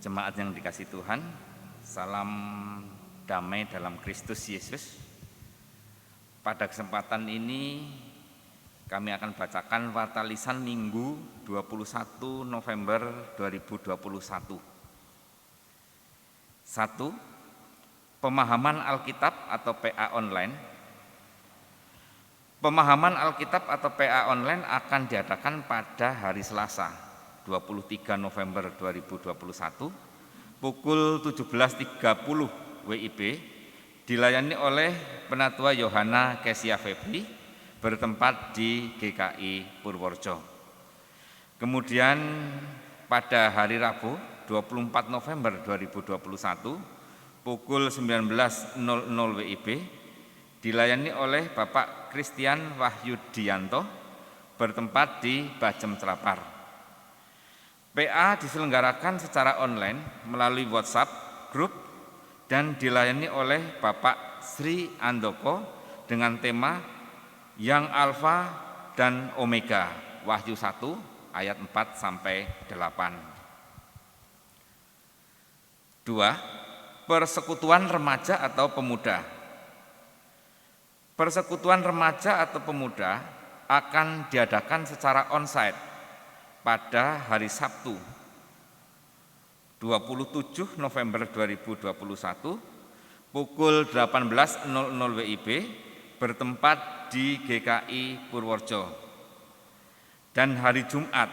Jemaat yang dikasihi Tuhan, salam damai dalam Kristus Yesus. Pada kesempatan ini kami akan bacakan warta lisan Minggu 21 November 2021. 1. Pemahaman Alkitab atau PA online. Pemahaman Alkitab atau PA online akan diadakan pada hari Selasa 23 November 2021 pukul 17.30 WIB dilayani oleh Penatua Yohana Kesia Febri bertempat di GKI Purworejo. Kemudian pada hari Rabu 24 November 2021 pukul 19.00 WIB dilayani oleh Bapak Christian Wahyudianto bertempat di Bajem Celapar. PA diselenggarakan secara online melalui WhatsApp, grup, dan dilayani oleh Bapak Sri Andoko dengan tema Yang Alfa dan Omega, Wahyu 1 ayat 4-8. 2. Persekutuan remaja atau pemuda. Persekutuan remaja atau pemuda akan diadakan secara onsite pada hari Sabtu 27 November 2021 pukul 18.00 WIB bertempat di GKI Purworejo, dan hari Jumat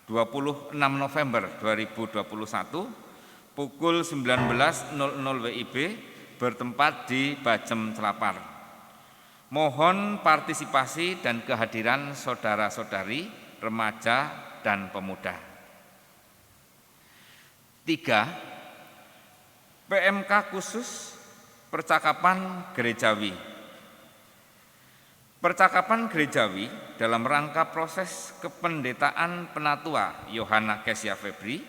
26 November 2021 pukul 19.00 WIB bertempat di Bajem Celapar. Mohon partisipasi dan kehadiran saudara-saudari remaja dan pemuda. 3. PMK khusus percakapan gerejawi. Percakapan gerejawi dalam rangka proses kependetaan Penatua Yohana Kesia Febri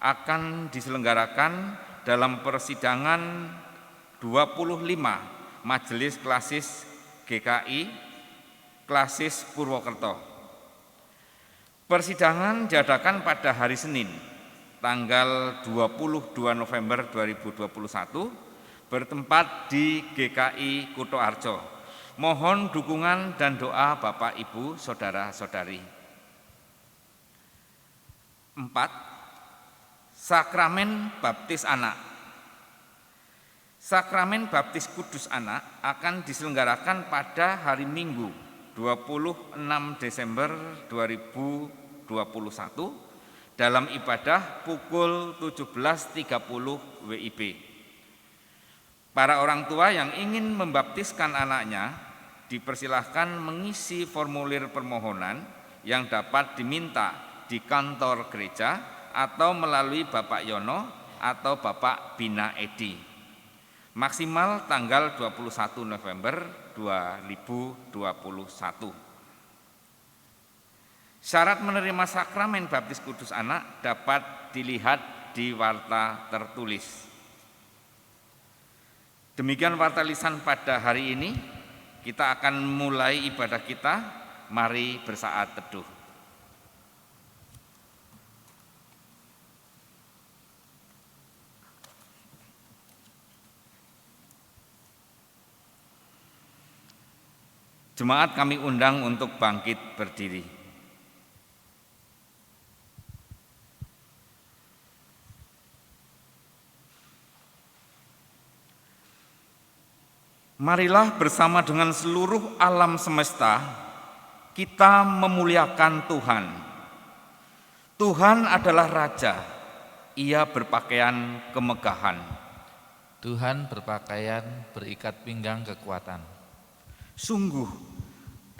akan diselenggarakan dalam persidangan 25 Majelis Klasis GKI Klasis Purwokerto. Persidangan diadakan pada hari Senin, tanggal 22 November 2021, bertempat di GKI Kutoarjo. Mohon dukungan dan doa Bapak, Ibu, Saudara-saudari. 4. Sakramen Baptis Anak. Sakramen Baptis Kudus Anak akan diselenggarakan pada hari Minggu 26 Desember 2021 dalam ibadah pukul 17.30 WIB. Para orang tua yang ingin membaptiskan anaknya dipersilahkan mengisi formulir permohonan yang dapat diminta di kantor gereja atau melalui Bapak Yono atau Bapak Bina Edi. Maksimal tanggal 21 November 2021. Syarat menerima sakramen Baptis Kudus Anak dapat dilihat di warta tertulis. Demikian warta lisan pada hari ini. Kita akan mulai ibadah kita. Mari bersaat teduh. Jemaat kami undang untuk bangkit berdiri. Marilah bersama dengan seluruh alam semesta kita memuliakan Tuhan. Tuhan adalah Raja, Ia berpakaian kemegahan. Tuhan berpakaian berikat pinggang kekuatan. Sungguh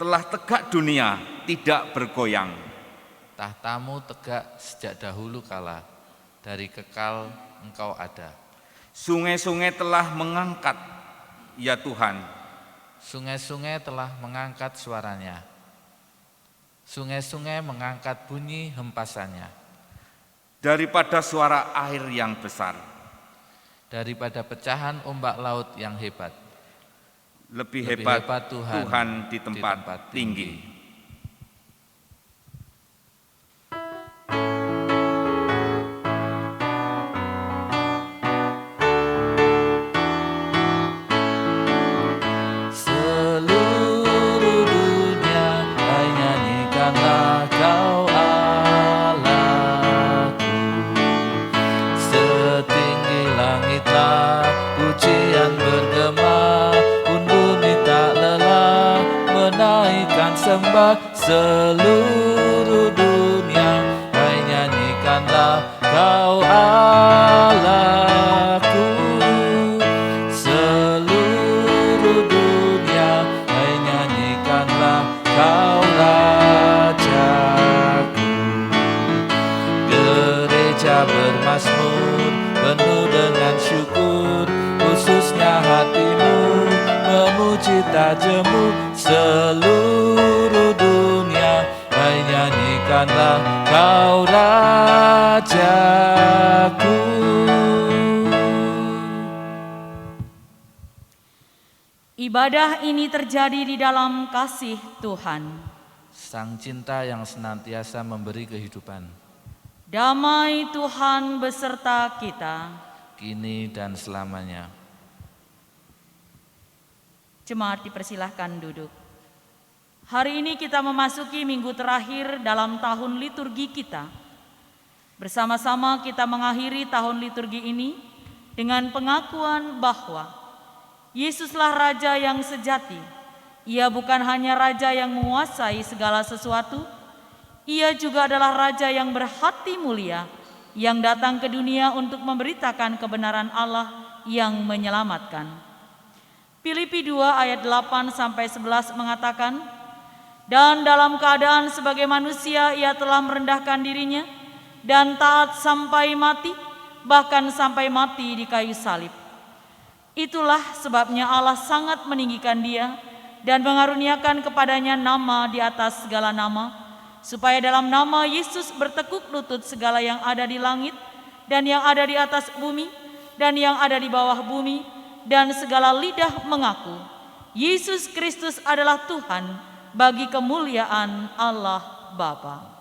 telah tegak dunia tidak bergoyang. Tahtamu tegak sejak dahulu kala, dari kekal Engkau ada. Sungai-sungai telah mengangkat, ya Tuhan. Sungai-sungai telah mengangkat suaranya. Sungai-sungai mengangkat bunyi hempasannya. Daripada suara air yang besar. Daripada pecahan ombak laut yang hebat. Lebih hebat Tuhan di tempat tinggi. sembah seluruh dunia. Hai nyanyikanlah Kau Allahku. Seluruh dunia, hai nyanyikanlah Kau Rajaku. Gereja bermazmur penuh dengan syukur, khususnya hatimu memuji tajemu. Seluruh dunia, hai nyanyikanlah Kau Rajaku. Ibadah ini terjadi di dalam kasih Tuhan. Sang cinta yang senantiasa memberi kehidupan, Damai Tuhan beserta kita. kini dan selamanya. Jemaat dipersilahkan duduk. Hari ini kita memasuki minggu terakhir dalam tahun liturgi kita. Bersama-sama kita mengakhiri tahun liturgi ini dengan pengakuan bahwa Yesuslah Raja yang sejati. Ia bukan hanya Raja yang menguasai segala sesuatu, Ia juga adalah Raja yang berhati mulia, yang datang ke dunia untuk memberitakan kebenaran Allah yang menyelamatkan. Filipi 2 ayat 8-11 mengatakan, dan dalam keadaan sebagai manusia Ia telah merendahkan dirinya dan taat sampai mati, bahkan sampai mati di kayu salib. Itulah sebabnya Allah sangat meninggikan Dia dan mengaruniakan kepadanya nama di atas segala nama, supaya dalam nama Yesus bertekuk lutut segala yang ada di langit dan yang ada di atas bumi dan yang ada di bawah bumi, dan segala lidah mengaku Yesus Kristus adalah Tuhan, bagi kemuliaan Allah Bapa.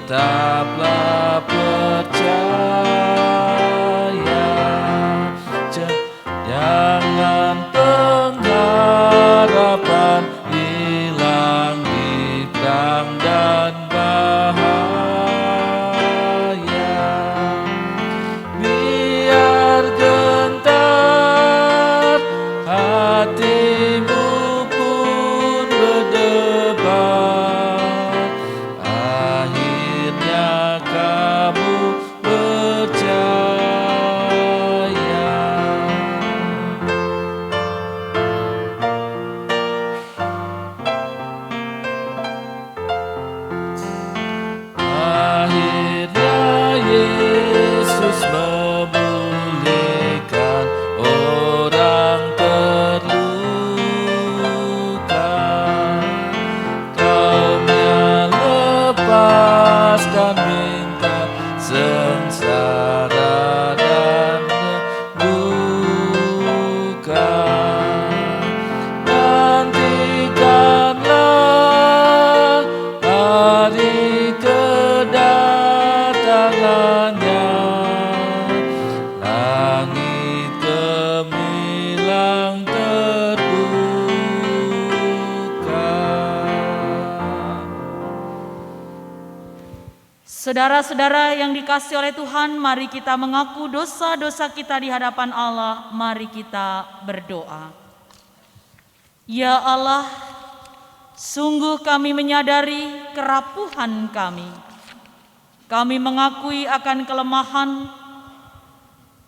Tetaplah percaya, jangan pengharapan hilang di perang dan bahaya. Biar gentar hatimu pun berdebar, akhirnya kamu percaya. Akhirnya Yesus memulihkan orang terluka. Kaumnya lepaskan bingkai sengsara dan duka. Nantikanlah hari kedatangannya, langit gemilang terbuka. Saudara-saudara yang dikasihi oleh Tuhan, mari kita mengaku dosa-dosa kita di hadapan Allah. Mari kita berdoa. Ya Allah, sungguh kami menyadari kerapuhan kami. Kami mengakui akan kelemahan,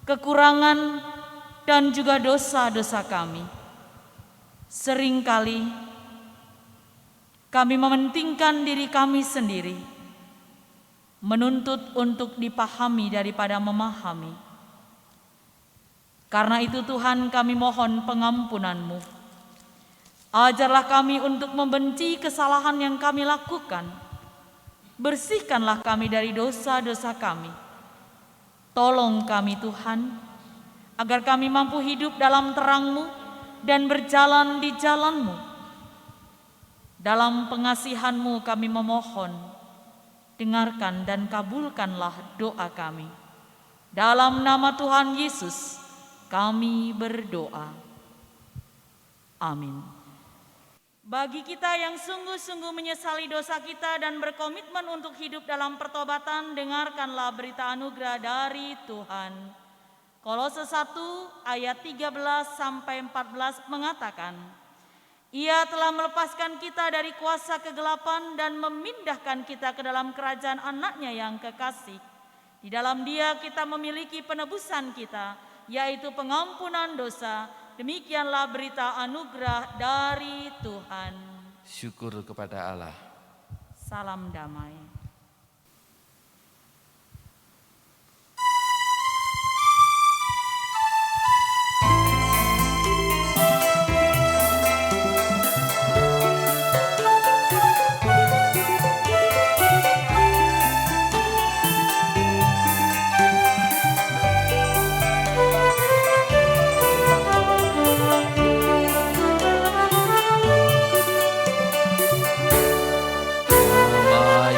kekurangan, dan juga dosa-dosa kami. Seringkali Kami mementingkan diri kami sendiri, menuntut untuk dipahami daripada memahami. Karena itu Tuhan, kami mohon pengampunan-Mu. Ajarlah kami untuk membenci kesalahan yang kami lakukan. Bersihkanlah kami dari dosa-dosa kami. Tolong kami Tuhan, agar kami mampu hidup dalam terang-Mu dan berjalan di jalan-Mu. Dalam pengasihan-Mu kami memohon, dengarkan dan kabulkanlah doa kami. Dalam nama Tuhan Yesus kami berdoa. Amin. Bagi kita yang sungguh-sungguh menyesali dosa kita dan berkomitmen untuk hidup dalam pertobatan, dengarkanlah berita anugerah dari Tuhan. Kolose 1 ayat 13-14 mengatakan, Ia telah melepaskan kita dari kuasa kegelapan dan memindahkan kita ke dalam kerajaan Anak-Nya yang kekasih. Di dalam Dia kita memiliki penebusan kita, yaitu pengampunan dosa. Demikianlah berita anugerah dari Tuhan. Syukur kepada Allah. Salam damai.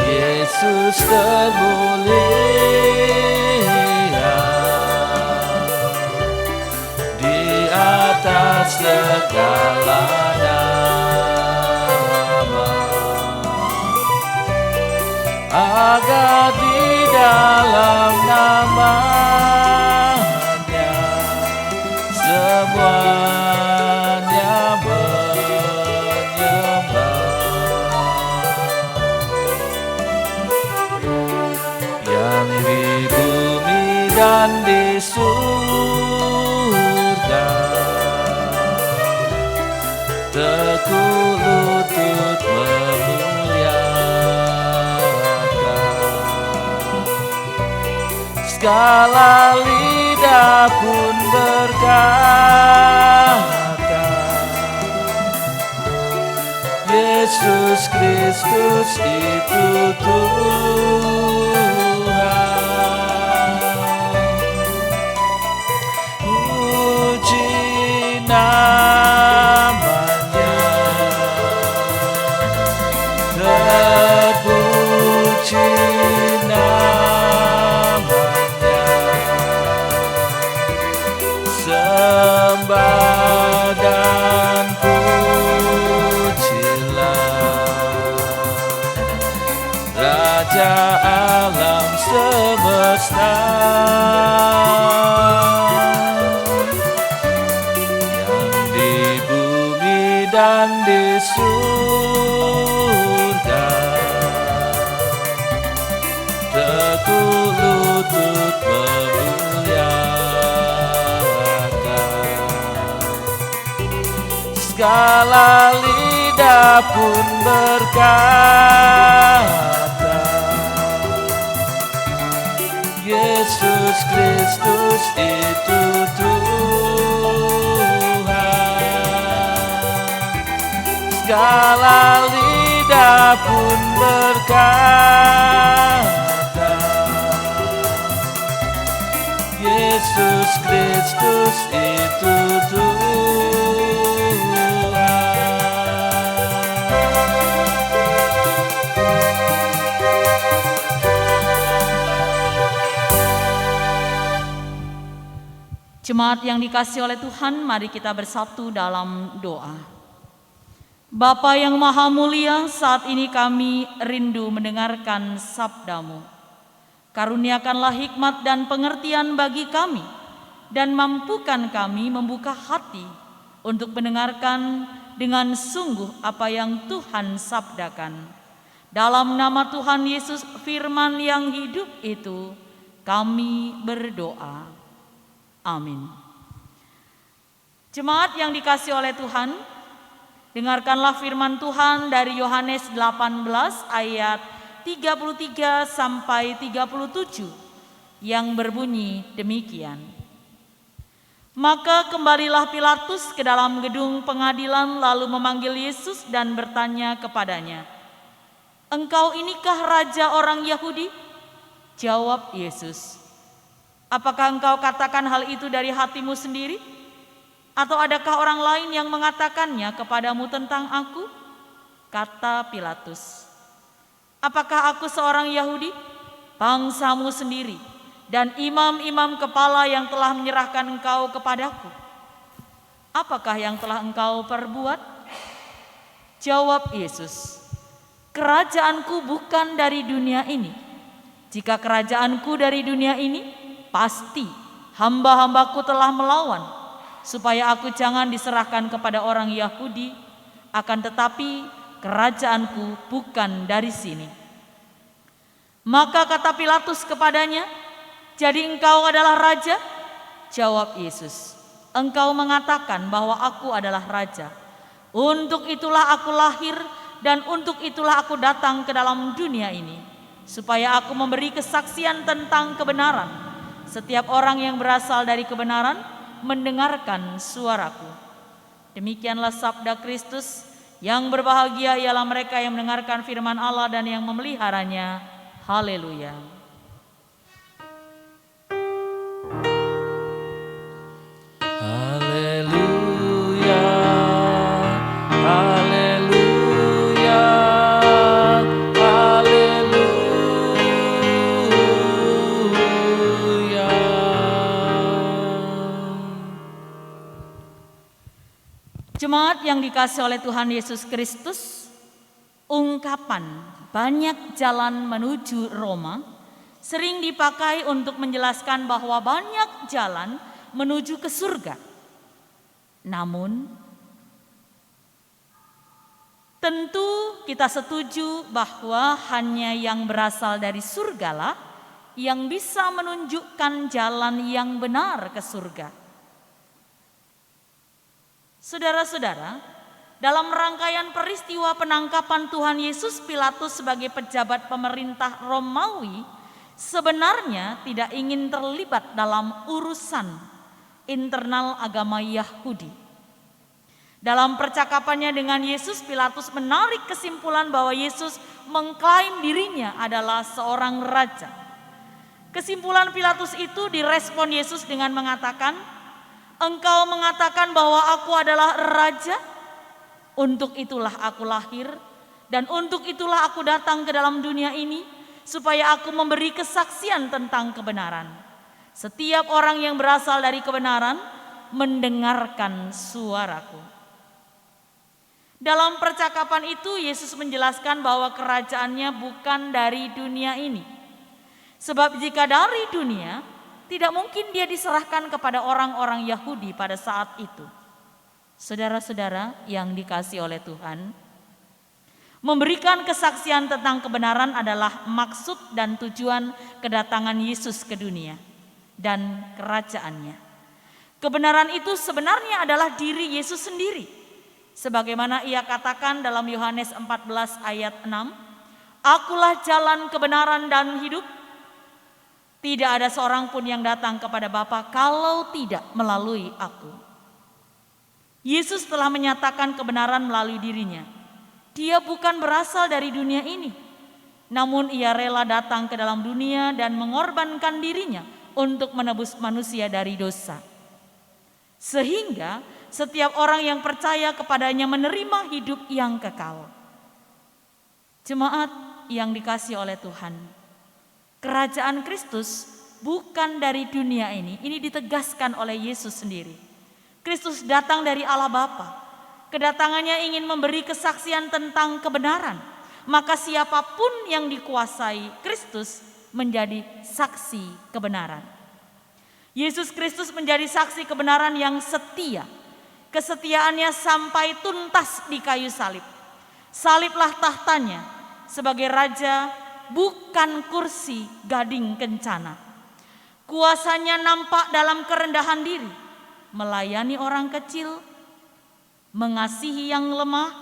Yesus termulia di atas segala nama, agar di dalam namanya semuanya menyembah. Yang di bumi dan di surga tekun lutut memuliakan, segala lidah pun berkata, Yesus Kristus itu Tuhan. Puji namanya, terpuji namanya, sembah dan Raja alam semesta, yang di bumi dan di surga tekun lutut memuliakan, segala lidah pun berkata, Yesus Kristus itu Tuhan. Segala lidah pun berkata, Yesus Kristus itu Tuhan. Jemaat yang dikasihi oleh Tuhan, mari kita bersatu dalam doa. Bapa yang Maha Mulia, saat ini kami rindu mendengarkan sabda-Mu. Karuniakanlah hikmat dan pengertian bagi kami, dan mampukan kami membuka hati untuk mendengarkan dengan sungguh apa yang Tuhan sabdakan. Dalam nama Tuhan Yesus, firman yang hidup itu, kami berdoa. Amin. Jemaat yang dikasihi oleh Tuhan, Dengarkanlah firman Tuhan dari Yohanes 18 ayat 33 sampai 37 yang berbunyi demikian. Maka kembalilah Pilatus ke dalam gedung pengadilan lalu memanggil Yesus dan bertanya kepadanya, "Engkau inikah raja orang Yahudi?" Jawab Yesus, "Apakah engkau katakan hal itu dari hatimu sendiri? Atau adakah orang lain yang mengatakannya kepadamu tentang aku?" Kata Pilatus, "Apakah aku seorang Yahudi? Bangsamu sendiri dan imam-imam kepala yang telah menyerahkan engkau kepadaku. Apakah yang telah engkau perbuat?" Jawab Yesus, "Kerajaanku bukan dari dunia ini. Jika kerajaanku dari dunia ini, pasti hamba-hambaku telah melawan, supaya aku jangan diserahkan kepada orang Yahudi, akan tetapi kerajaanku bukan dari sini." Maka kata Pilatus kepadanya, "Jadi engkau adalah raja?" Jawab Yesus, "Engkau mengatakan bahwa aku adalah raja. Untuk itulah aku lahir dan untuk itulah aku datang ke dalam dunia ini, supaya aku memberi kesaksian tentang kebenaran. Setiap orang yang berasal dari kebenaran mendengarkan suaraku." Demikianlah sabda Kristus. Yang berbahagia ialah mereka yang mendengarkan firman Allah dan yang memeliharanya. Haleluya. Haleluya, haleluya, haleluya. Jemaat yang dikasihi oleh Tuhan Yesus Kristus, ungkapan banyak jalan menuju Roma sering dipakai untuk menjelaskan bahwa banyak jalan menuju ke surga. Namun, tentu kita setuju bahwa hanya yang berasal dari surgalah yang bisa menunjukkan jalan yang benar ke surga. Saudara-saudara, dalam rangkaian peristiwa penangkapan Tuhan Yesus, Pilatus sebagai pejabat pemerintah Romawi sebenarnya tidak ingin terlibat dalam urusan internal agama Yahudi. Dalam percakapannya dengan Yesus, Pilatus menarik kesimpulan bahwa Yesus mengklaim dirinya adalah seorang raja. Kesimpulan Pilatus itu direspon Yesus dengan mengatakan, "Engkau mengatakan bahwa aku adalah raja? Untuk itulah aku lahir dan untuk itulah aku datang ke dalam dunia ini, supaya aku memberi kesaksian tentang kebenaran. Setiap orang yang berasal dari kebenaran mendengarkan suaraku." Dalam percakapan itu Yesus menjelaskan bahwa kerajaannya bukan dari dunia ini. Sebab jika dari dunia, tidak mungkin dia diserahkan kepada orang-orang Yahudi pada saat itu. Saudara-saudara yang dikasihi oleh Tuhan, memberikan kesaksian tentang kebenaran adalah maksud dan tujuan kedatangan Yesus ke dunia dan kerajaannya. Kebenaran itu sebenarnya adalah diri Yesus sendiri. Sebagaimana ia katakan dalam Yohanes 14 ayat 6, "Akulah jalan, kebenaran dan hidup. Tidak ada seorang pun yang datang kepada Bapa kalau tidak melalui aku." Yesus telah menyatakan kebenaran melalui dirinya. Dia bukan berasal dari dunia ini, namun ia rela datang ke dalam dunia dan mengorbankan dirinya untuk menebus manusia dari dosa. Sehingga setiap orang yang percaya kepadanya menerima hidup yang kekal. Jemaat yang dikasihi oleh Tuhan, kerajaan Kristus bukan dari dunia ini. Ini ditegaskan oleh Yesus sendiri. Kristus datang dari Allah Bapa. Kedatangannya ingin memberi kesaksian tentang kebenaran. Maka siapapun yang dikuasai Kristus menjadi saksi kebenaran. Yesus Kristus menjadi saksi kebenaran yang setia. Kesetiaannya sampai tuntas di kayu salib. Saliblah tahtanya sebagai raja, bukan kursi gading kencana. Kuasanya nampak dalam kerendahan diri, melayani orang kecil, mengasihi yang lemah.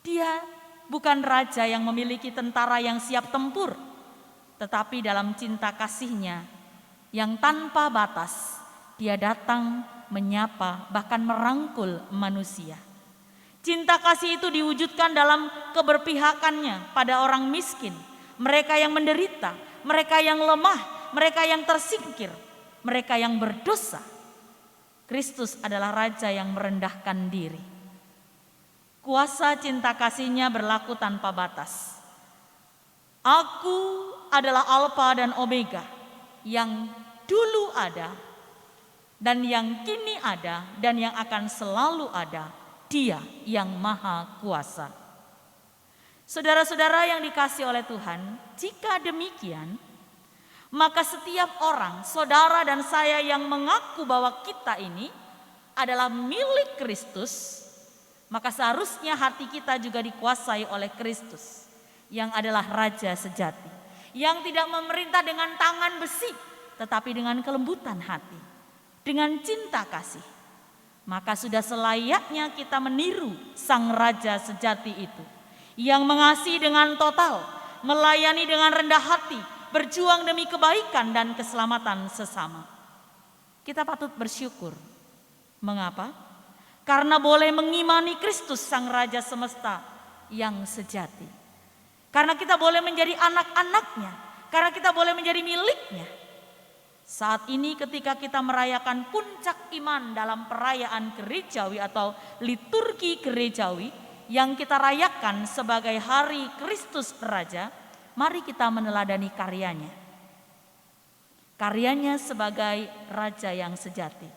Dia bukan raja yang memiliki tentara yang siap tempur, tetapi dalam cinta kasih-Nya yang tanpa batas, Dia datang menyapa bahkan merangkul manusia. Cinta kasih itu diwujudkan dalam keberpihakannya pada orang miskin, mereka yang menderita, mereka yang lemah, mereka yang tersingkir, mereka yang berdosa. Kristus adalah raja yang merendahkan diri. Kuasa cinta kasih-Nya berlaku tanpa batas. Aku adalah Alfa dan Omega, yang dulu ada dan yang kini ada dan yang akan selalu ada. Dia yang maha kuasa. Saudara-saudara yang dikasihi oleh Tuhan, jika demikian, maka setiap orang, saudara dan saya yang mengaku bahwa kita ini adalah milik Kristus, maka seharusnya hati kita juga dikuasai oleh Kristus, yang adalah Raja sejati, yang tidak memerintah dengan tangan besi, tetapi dengan kelembutan hati, dengan cinta kasih. Maka sudah selayaknya kita meniru Sang Raja sejati itu, yang mengasihi dengan total, melayani dengan rendah hati, berjuang demi kebaikan dan keselamatan sesama. Kita patut bersyukur. Mengapa? Karena boleh mengimani Kristus Sang Raja semesta yang sejati. Karena kita boleh menjadi anak-anaknya, karena kita boleh menjadi miliknya. Saat ini ketika kita merayakan puncak iman dalam perayaan gerejawi atau liturgi gerejawi yang kita rayakan sebagai Hari Kristus Raja, mari kita meneladani karyanya. Karyanya sebagai Raja yang sejati.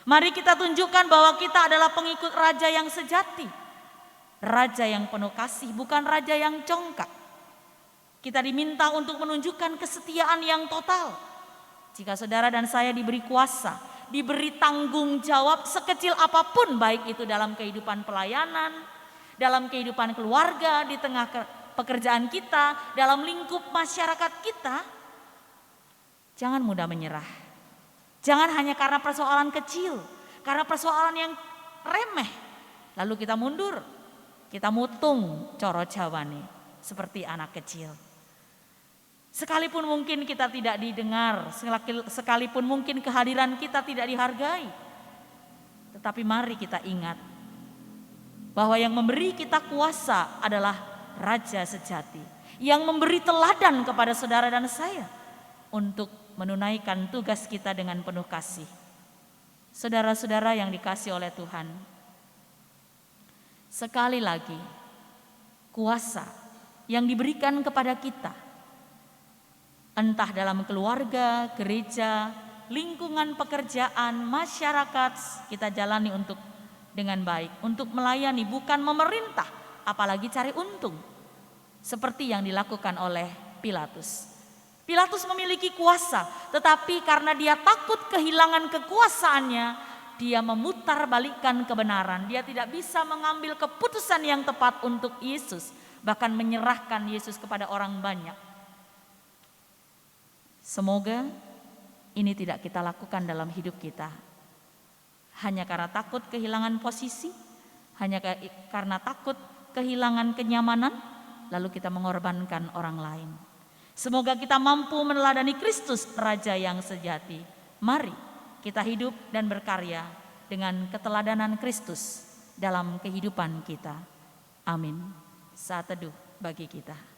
Mari kita tunjukkan bahwa kita adalah pengikut Raja yang sejati. Raja yang penuh kasih, bukan Raja yang congkak. Kita diminta untuk menunjukkan kesetiaan yang total. Jika saudara dan saya diberi kuasa, diberi tanggung jawab sekecil apapun, baik itu dalam kehidupan pelayanan, dalam kehidupan keluarga, di tengah pekerjaan kita, dalam lingkup masyarakat kita, jangan mudah menyerah. Jangan hanya karena persoalan kecil, karena persoalan yang remeh, lalu kita mundur, kita mutung coro jawane seperti anak kecil. Sekalipun mungkin kita tidak didengar, sekalipun mungkin kehadiran kita tidak dihargai, tetapi mari kita ingat bahwa yang memberi kita kuasa adalah Raja sejati, yang memberi teladan kepada saudara dan saya untuk menunaikan tugas kita dengan penuh kasih. Saudara-saudara yang dikasihi oleh Tuhan, sekali lagi kuasa yang diberikan kepada kita, entah dalam keluarga, gereja, lingkungan pekerjaan, masyarakat, kita jalani untuk dengan baik, untuk melayani, bukan memerintah, apalagi cari untung. Seperti yang dilakukan oleh Pilatus. Pilatus memiliki kuasa, tetapi karena dia takut kehilangan kekuasaannya, dia memutarbalikkan kebenaran. Dia tidak bisa mengambil keputusan yang tepat untuk Yesus, bahkan menyerahkan Yesus kepada orang banyak. Semoga ini tidak kita lakukan dalam hidup kita. Hanya karena takut kehilangan posisi, hanya karena takut kehilangan kenyamanan, lalu kita mengorbankan orang lain. Semoga kita mampu meneladani Kristus Raja yang sejati. Mari kita hidup dan berkarya dengan keteladanan Kristus dalam kehidupan kita. Amin. Saat teduh bagi kita.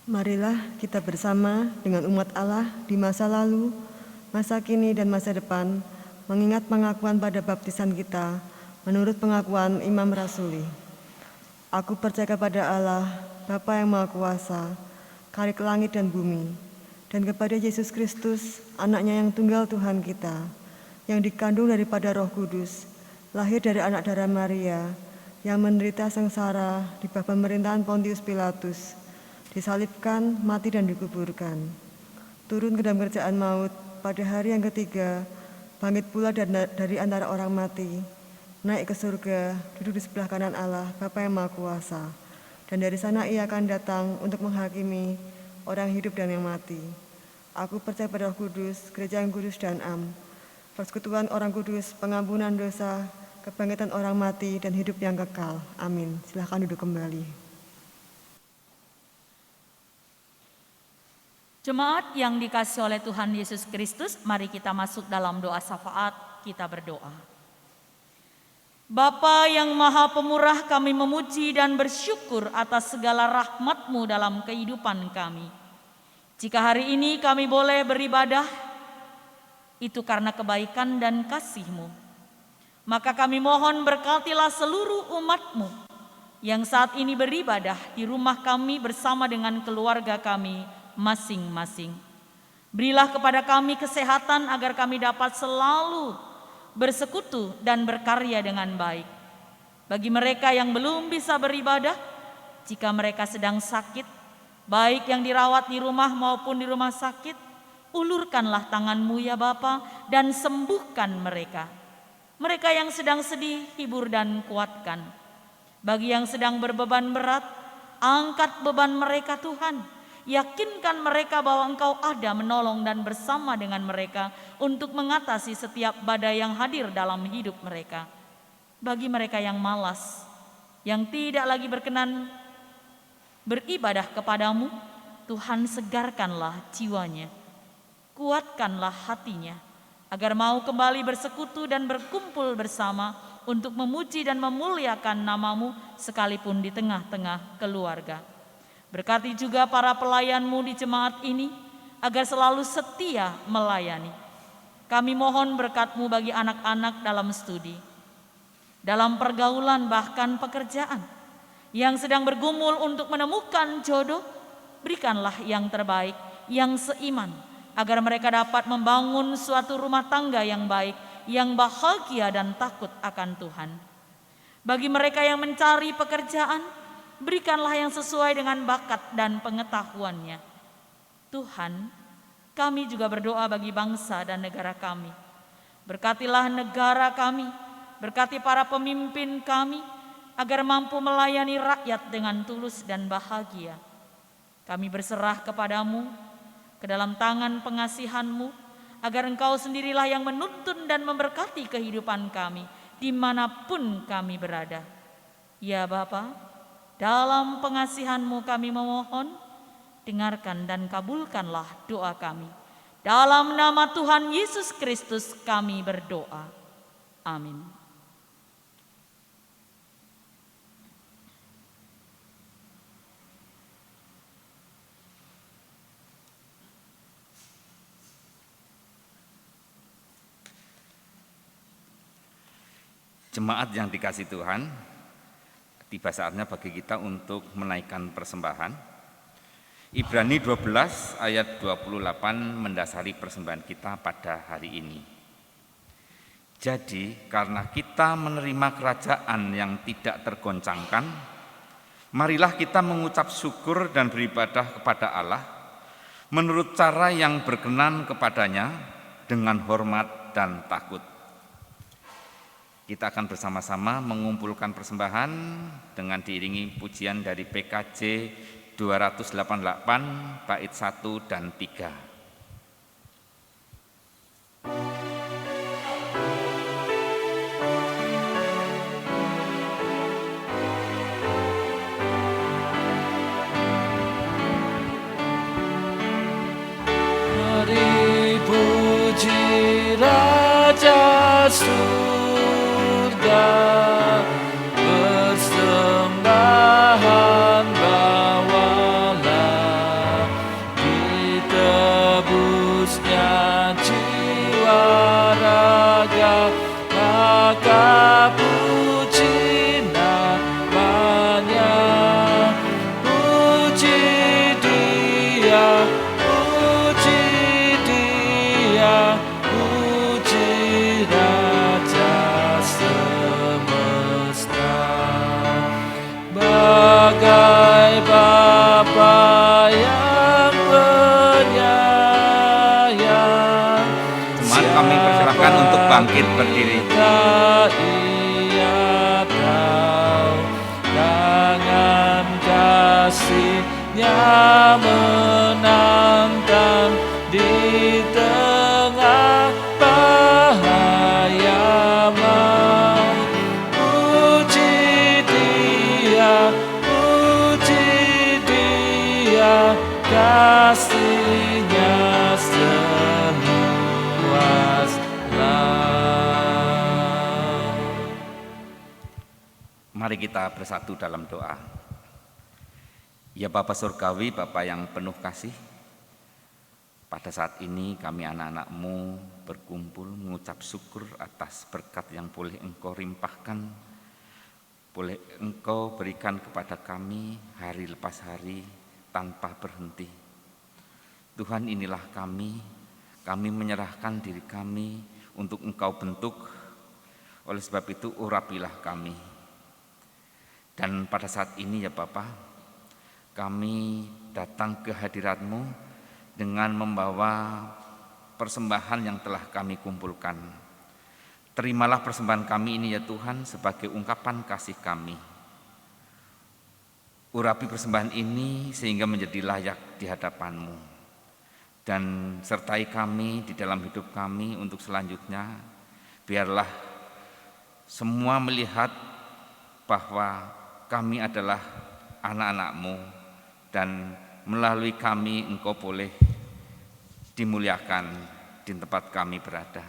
Marilah kita bersama dengan umat Allah di masa lalu, masa kini dan masa depan, mengingat pengakuan pada baptisan kita menurut pengakuan Imam Rasuli. Aku percaya kepada Allah, Bapa yang Maha Kuasa, Khalik langit dan bumi, dan kepada Yesus Kristus, Anaknya yang tunggal Tuhan kita, yang dikandung daripada Roh Kudus, lahir dari anak darah Maria, yang menderita sengsara di bawah pemerintahan Pontius Pilatus, disalibkan, mati dan dikuburkan. Turun ke dalam kerajaan maut, pada hari yang ketiga, bangkit pula dari antara orang mati, naik ke surga, duduk di sebelah kanan Allah, Bapa yang Maha Kuasa. Dan dari sana ia akan datang untuk menghakimi orang hidup dan yang mati. Aku percaya pada Roh Kudus, gereja yang kudus dan am, persekutuan orang kudus, pengampunan dosa, kebangkitan orang mati, dan hidup yang kekal. Amin. Silahkan duduk kembali. Jemaat yang dikasihi oleh Tuhan Yesus Kristus, mari kita masuk dalam doa syafaat, kita berdoa. Bapa yang Maha Pemurah, kami memuji dan bersyukur atas segala rahmat-Mu dalam kehidupan kami. Jika hari ini kami boleh beribadah, itu karena kebaikan dan kasih-Mu. Maka kami mohon berkatilah seluruh umat-Mu yang saat ini beribadah di rumah kami bersama dengan keluarga kami masing-masing. Berilah kepada kami kesehatan agar kami dapat selalu bersekutu dan berkarya dengan baik. Bagi mereka yang belum bisa beribadah, jika mereka sedang sakit, baik yang dirawat di rumah maupun di rumah sakit, ulurkanlah tangan-Mu ya Bapa dan sembuhkan mereka. Mereka yang sedang sedih, hibur dan kuatkan. Bagi yang sedang berbeban berat, angkat beban mereka Tuhan. Yakinkan mereka bahwa Engkau ada menolong dan bersama dengan mereka untuk mengatasi setiap badai yang hadir dalam hidup mereka. Bagi mereka yang malas, yang tidak lagi berkenan beribadah kepadamu, Tuhan segarkanlah jiwanya, kuatkanlah hatinya, agar mau kembali bersekutu dan berkumpul bersama untuk memuji dan memuliakan nama-Mu sekalipun di tengah-tengah keluarga. Berkati juga para pelayan-Mu di jemaat ini, agar selalu setia melayani. Kami mohon berkat-Mu bagi anak-anak dalam studi, dalam pergaulan bahkan pekerjaan, yang sedang bergumul untuk menemukan jodoh, berikanlah yang terbaik, yang seiman, agar mereka dapat membangun suatu rumah tangga yang baik, yang bahagia dan takut akan Tuhan. Bagi mereka yang mencari pekerjaan, berikanlah yang sesuai dengan bakat dan pengetahuannya. Tuhan, kami juga berdoa bagi bangsa dan negara kami. Berkatilah negara kami, berkati para pemimpin kami, agar mampu melayani rakyat dengan tulus dan bahagia. Kami berserah kepadamu, ke dalam tangan pengasihan-Mu, agar Engkau sendirilah yang menuntun dan memberkati kehidupan kami, dimanapun kami berada. Ya Bapa, dalam pengasihan-Mu kami memohon, dengarkan dan kabulkanlah doa kami. Dalam nama Tuhan Yesus Kristus kami berdoa. Amin. Jemaat yang dikasihi Tuhan, tiba saatnya bagi kita untuk menaikkan persembahan. Ibrani 12 ayat 28 mendasari persembahan kita pada hari ini. Jadi karena kita menerima kerajaan yang tidak tergoncangkan, marilah kita mengucap syukur dan beribadah kepada Allah menurut cara yang berkenan kepadanya dengan hormat dan takut. Kita akan bersama-sama mengumpulkan persembahan dengan diiringi pujian dari PKJ 288 bait 1 dan 3. Mari puji Raja surga, persembahan bawalah, ditebusnya jiwa raga, maka puji namanya, puji Dia, puji Dia, puji Raja semesta. Mohon kami persilakan untuk bangkit berdiri. Ia tahu tangan kasih-Nya menantang di tengah bahaya maut. Puji Dia, kasih-Nya seluas laut. Mari kita bersatu dalam doa. Ya Bapa Surgawi, Bapa yang penuh kasih, pada saat ini kami anak-anak-Mu berkumpul mengucap syukur atas berkat yang boleh Engkau rimpahkan, boleh Engkau berikan kepada kami hari lepas hari tanpa berhenti. Tuhan, inilah kami menyerahkan diri kami untuk Engkau bentuk. Oleh sebab itu urapilah kami. Dan pada saat ini ya Bapa, kami datang ke hadirat-Mu dengan membawa persembahan yang telah kami kumpulkan. Terimalah persembahan kami ini ya Tuhan sebagai ungkapan kasih kami. Urapi persembahan ini sehingga menjadi layak di hadapan-Mu. Dan sertai kami di dalam hidup kami untuk selanjutnya. Biarlah semua melihat bahwa kami adalah anak-anak-Mu dan melalui kami Engkau boleh dimuliakan di tempat kami berada.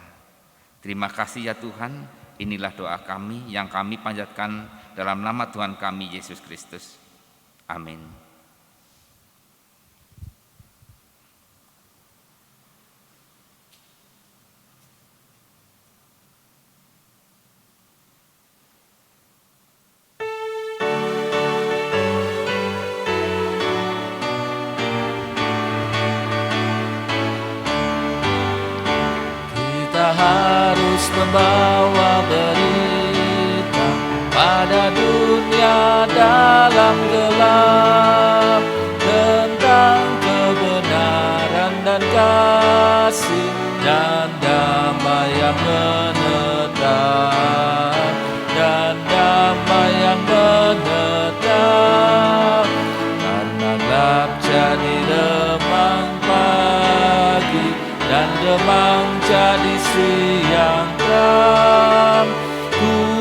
Terima kasih ya Tuhan, inilah doa kami yang kami panjatkan dalam nama Tuhan kami Yesus Kristus. Amin. Kita harus membawa berita pada dunia dalam gelap tentang kebenaran dan kasih dan damai yang menetap, dan damai yang menetap. Karena gelap jadi remang pagi dan remang jadi siang terang.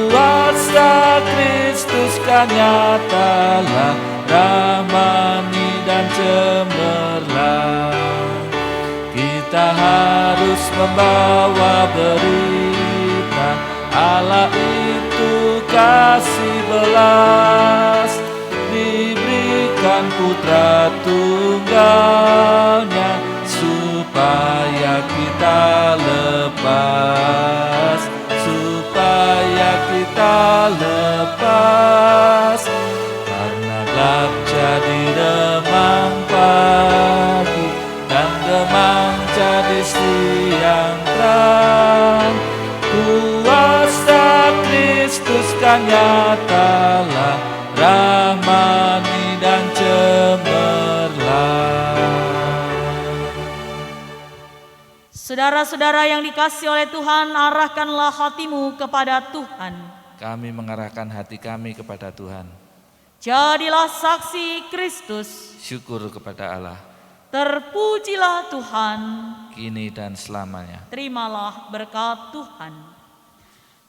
Kuasa Kristus kan nyatalah, rahmani dan cemerlang. Kita harus membawa berita Allah itu kasih belas, diberikan putra tunggalnya supaya kita lepas, supaya kita lepas. Karena gelap jadi remang pagi dan remang jadi siang terang. Kuasa Kristus kan nyatalah, rahmani dan cemerlang. Saudara-saudara yang dikasihi oleh Tuhan, arahkanlah hatimu kepada Tuhan. Kami mengarahkan hati kami kepada Tuhan. Jadilah saksi Kristus. Syukur kepada Allah, Terpujilah Tuhan. kini dan selamanya. Terimalah berkat Tuhan.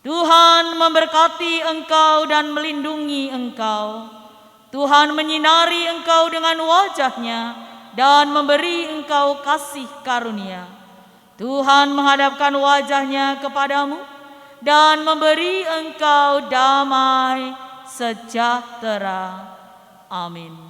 Tuhan memberkati engkau dan melindungi engkau. Tuhan menyinari engkau dengan wajah-Nya dan memberi engkau kasih karunia. Tuhan menghadapkan wajah-Nya kepadamu dan memberi engkau damai sejahtera. Amin.